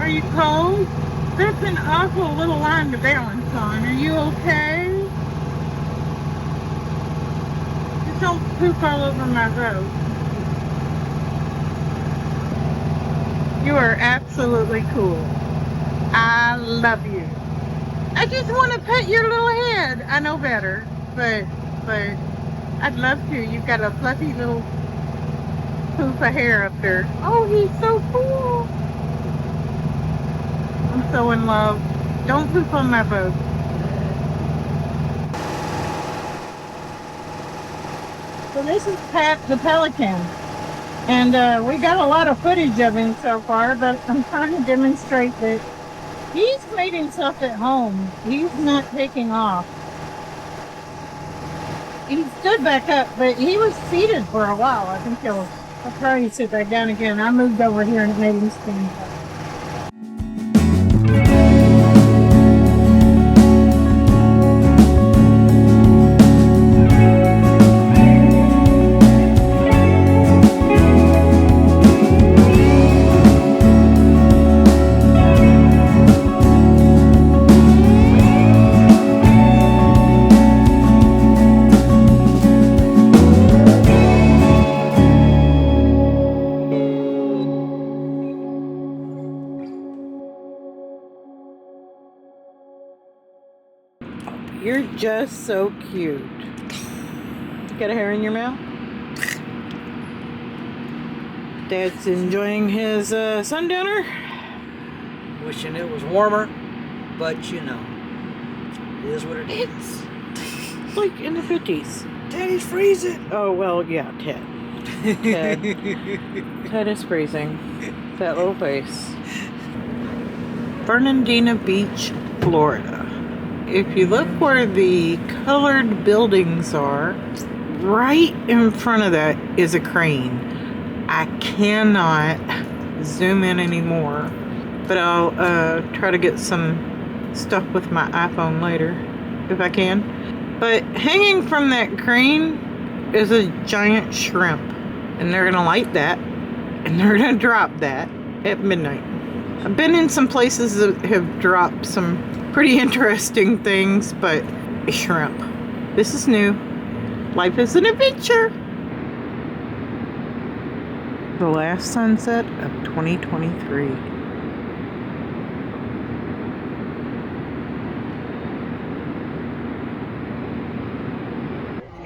Are you cold? That's an awful little line to balance on. Are you okay? Just don't poop all over my road. You are absolutely cool. I love you. I just want to pet your little head. I know better, but I'd love to. You've got a fluffy little poof of hair up there. Oh, he's so cool. I'm so in love. Don't poop on my boat. So this is Pat the Pelican. And we got a lot of footage of him so far, but I'm trying to demonstrate that he's made himself at home. He's not taking off. He stood back up, but he was seated for a while. I think I'll probably sit back down again. I moved over here and it made him stand up. You're just so cute. Got a hair in your mouth? Dad's enjoying his sundowner. Wishing it was warmer, but you know, it is what it is. It's like in the 50s. Daddy's freezing. Oh, well, yeah, Ted. Ted is freezing. That little face. Fernandina Beach, Florida. If you look where the colored buildings are, right in front of that is a crane. I cannot zoom in anymore, but I'll try to get some stuff with my iPhone later if I can. But hanging from that crane is a giant shrimp, and they're gonna light that and they're gonna drop that at midnight. I've been in some places that have dropped some pretty interesting things, but a shrimp. This is new. Life is an adventure. The last sunset of 2023.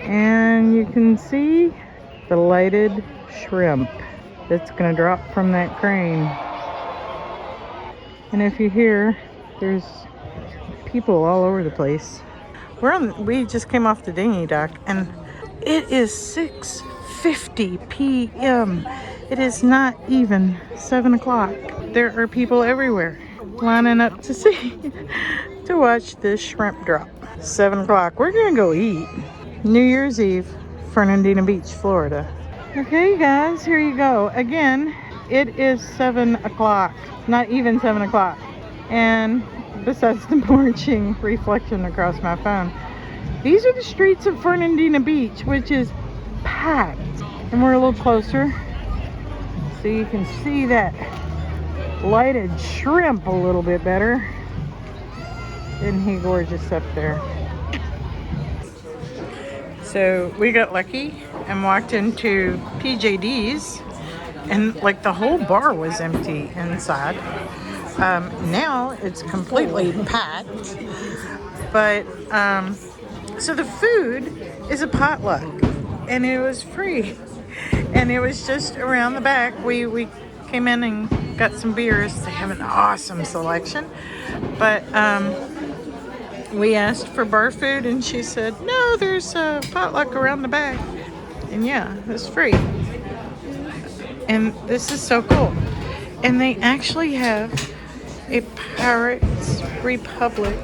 And you can see the lighted shrimp that's gonna drop from that crane. And if you hear, there's people all over the place. We just came off the dinghy dock and it is 6:50 p.m. It is not even 7 o'clock. There are people everywhere lining up to to watch this shrimp drop. 7 o'clock. We're gonna go eat. New Year's Eve, Fernandina Beach, Florida. Okay, guys, here you go. Again, it is 7 o'clock. Not even 7 o'clock. And besides the marching reflection across my phone, these are the streets of Fernandina Beach, which is packed. And we're a little closer, so you can see that lighted shrimp a little bit better. Isn't he gorgeous up there? So we got lucky and walked into PJD's, and like the whole bar was empty inside. Now it's completely packed, but so the food is a potluck and it was free, and it was just around the back. We came in and got some beers. They have an awesome selection, but we asked for bar food and she said no, there's a potluck around the back, and yeah, it's free. And this is so cool. And they actually have a Pirates Republic.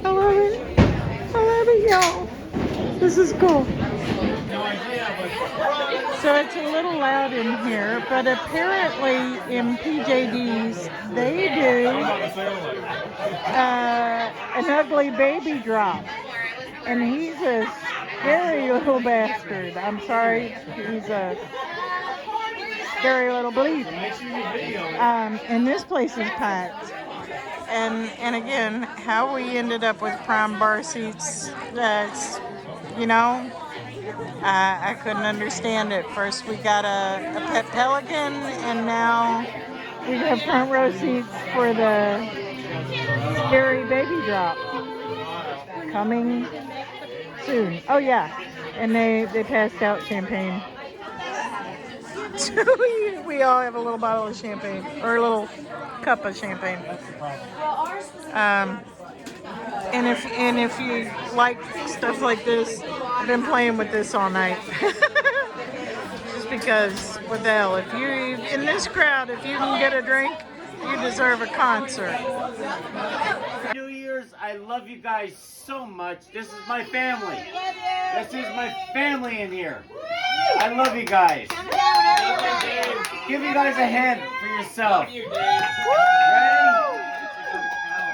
I love it. I love it, y'all. This is cool. So it's a little loud in here, but apparently in PJD's they do an ugly baby drop. And he's a scary little bastard. I'm sorry, he's a very little bleep. And this place is packed. And again, how we ended up with prime bar seats, that's, you know, I couldn't understand it. First we got a pet pelican, and now we have front row seats for the scary baby drop coming soon. Oh yeah, and they passed out champagne. We all have a little bottle of champagne, or a little cup of champagne. And if you like stuff like this, I've been playing with this all night. Just because, what the hell, if you, in this crowd, if you can get a drink, you deserve a concert. New Year's, I love you guys so much. This is my family. This is my family in here. I love you guys. Give you guys a hand for yourself. Ready?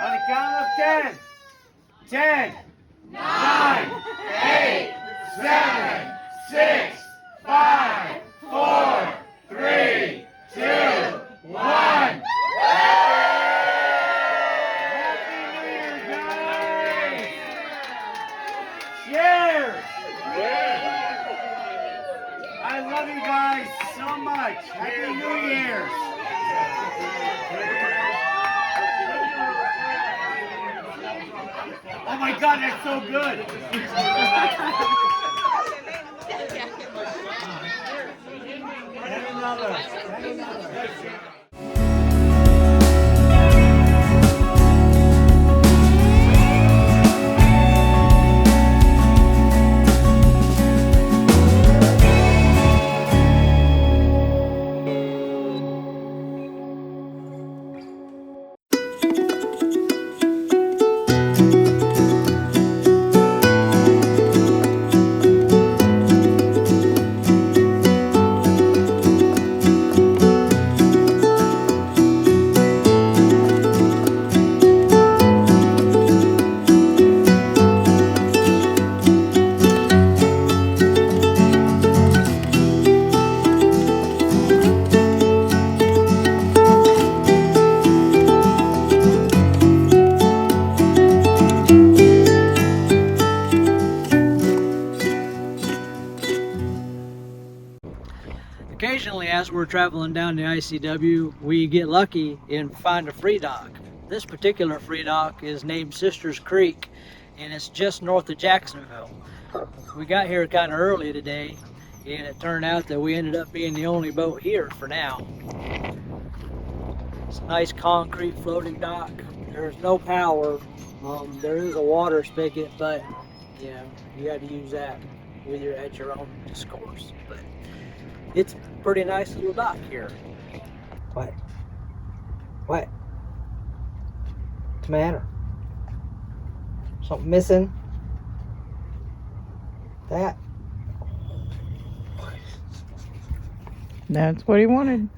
On the count of 10. 10, 9, 8, 7, 6, 5, 4, 3, 2, 1. Cheers! I love you guys so much. Happy New Year! Oh my God, that's so good! And another. And another. Occasionally, as we're traveling down the ICW, we get lucky and find a free dock. This particular free dock is named Sisters Creek, and it's just north of Jacksonville. We got here kind of early today, and it turned out that we ended up being the only boat here for now. It's a nice concrete floating dock. There's no power. There is a water spigot, but yeah, you got to use that at your own discourse. But it's a pretty nice little dock here. What? What? What's the matter? Something missing? That? That's what he wanted.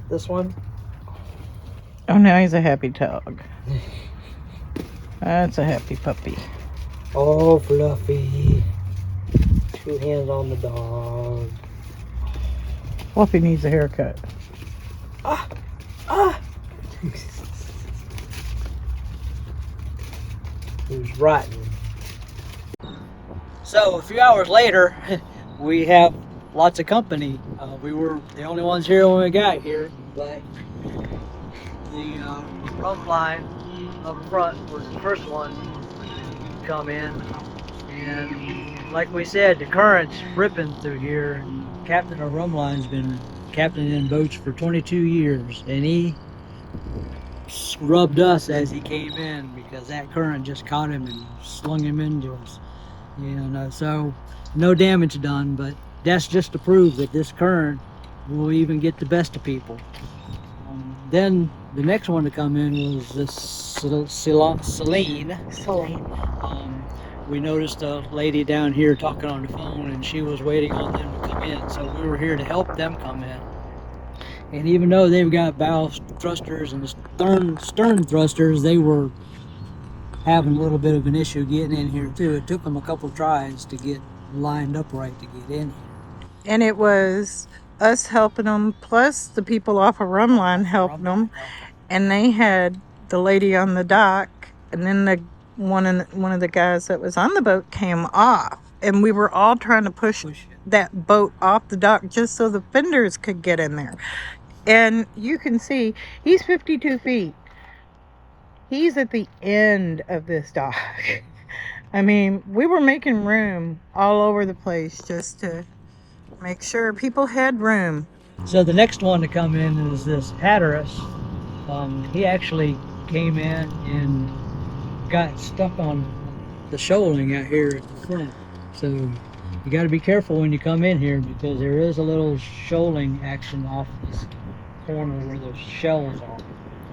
This one? Oh, now he's a happy dog. That's a happy puppy. Oh, Fluffy. 2 hands on the dog. Fluffy needs a haircut. Ah! Ah! He was rotten. So, a few hours later, we have lots of company. We were the only ones here when we got here, but the front line up front was the first one to come in, and like we said, the current's ripping through here. Captain of Rumline's been captaining boats for 22 years, and he rubbed us as he came in because that current just caught him and slung him into us. You know, so no damage done, but that's just to prove that this current will even get the best of people. Then the next one to come in was this Celine. We noticed a lady down here talking on the phone, and she was waiting on them to come in, so we were here to help them come in. And even though they've got bow thrusters and stern thrusters, they were having a little bit of an issue getting in here too. It took them a couple tries to get lined up right to get in here. And it was us helping them, plus the people off of Rumline helping them. And they had the lady on the dock, and then the one of the guys that was on the boat came off, and we were all trying to push that boat off the dock just so the fenders could get in there. And you can see he's 52 feet. He's at the end of this dock. I mean, we were making room all over the place just to make sure people had room. So the next one to come in is this Hatteras. He actually came in and got stuck on the shoaling out here at the front. So you got to be careful when you come in here, because there is a little shoaling action off this corner where those shells are.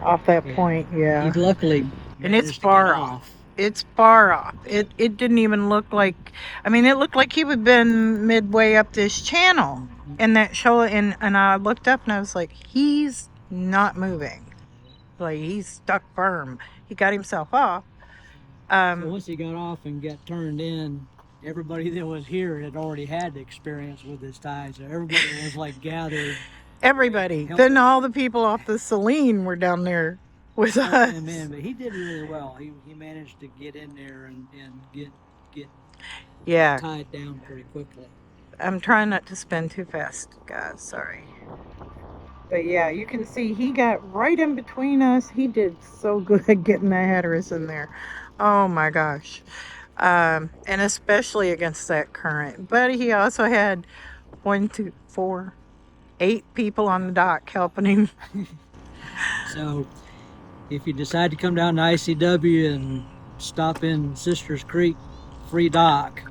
Off that point, yeah. He luckily and it's far off. It's far off. It didn't even look like, I mean, it looked like he would have been midway up this channel in that shoal. And I looked up and I was like, he's not moving. Like, he's stuck firm. He got himself off. So once he got off and got turned in, everybody that was here had already had the experience with this tie. So everybody was like gathered. Everybody. Then all the people off the Celine were down there with us. Man, but he did really well. He managed to get in there and get tied down pretty quickly. I'm trying not to spin too fast, guys. Sorry. But yeah, you can see he got right in between us. He did so good at getting that Hatteras in there. Oh my gosh. And especially against that current. But he also had 1, 2, 4, 8 people on the dock helping him. So if you decide to come down to ICW and stop in Sisters Creek free dock,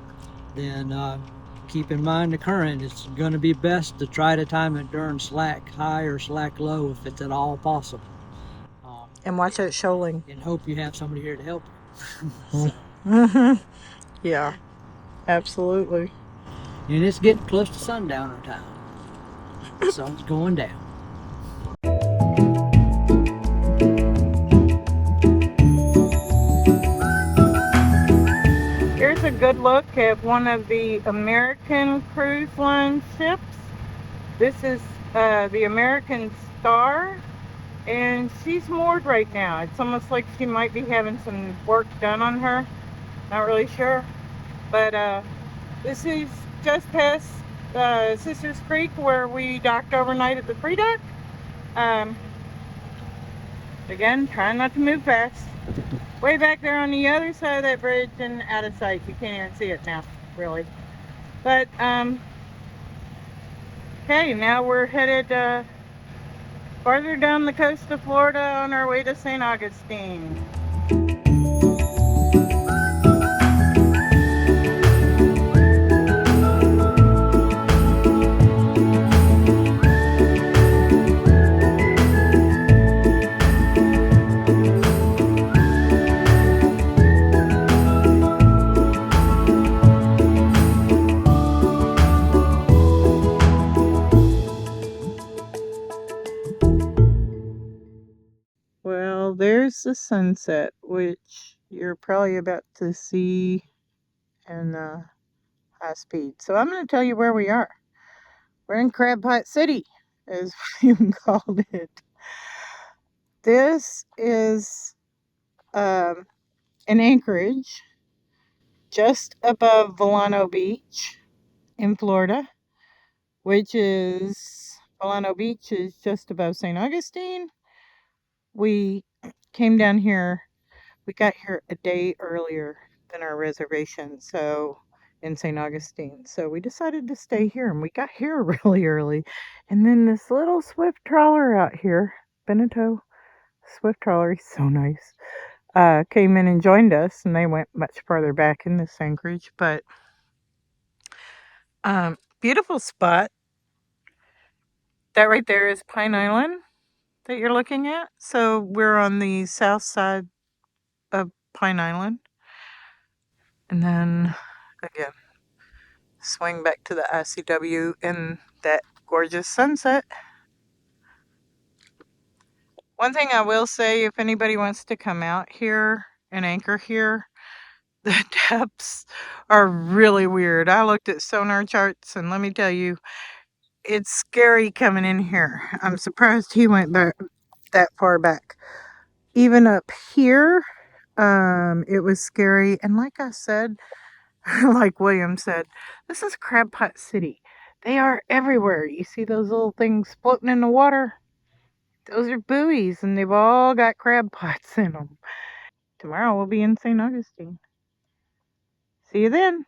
then keep in mind the current. It's going to be best to try to time it during slack high or slack low if it's at all possible. And watch that shoaling. And hope you have somebody here to help you. Yeah, absolutely. And it's getting close to sundowner time. The sun's going down. Here's a good look at one of the American Cruise Line ships. This is the American Star, and she's moored right now. It's almost like she might be having some work done on her. Not really sure. But this is just past Sisters Creek, where we docked overnight at the free dock. Again, trying not to move fast. Way back there on the other side of that bridge and out of sight. You can't even see it now, really. But, okay, now we're headed farther down the coast of Florida on our way to St. Augustine. Well, there's the sunset, which you're probably about to see in high speed. So I'm going to tell you where we are. We're in Crab Pot City, as we called it. This is in Anchorage, just above Volano Beach in Florida, which is, Volano Beach is just above St. Augustine. We came down here, we got here a day earlier than our reservation, so in St. Augustine. So we decided to stay here, and we got here really early. And then this little swift trawler out here, Beneteau swift trawler, he's so nice, came in and joined us, and they went much farther back in this anchorage. But beautiful spot. That right there is Pine Island that you're looking at. So we're on the south side of Pine Island. And then again, swing back to the ICW and that gorgeous sunset. One thing I will say, if anybody wants to come out here and anchor here, The depths are really weird. I looked at sonar charts, and let me tell you, it's scary coming in here. I'm surprised he went back that far back. Even up here, it was scary. And like I said, like William said, this is Crab Pot City. They are everywhere. You see those little things floating in the water? Those are buoys, and they've all got crab pots in them. Tomorrow we'll be in St. Augustine. See you then.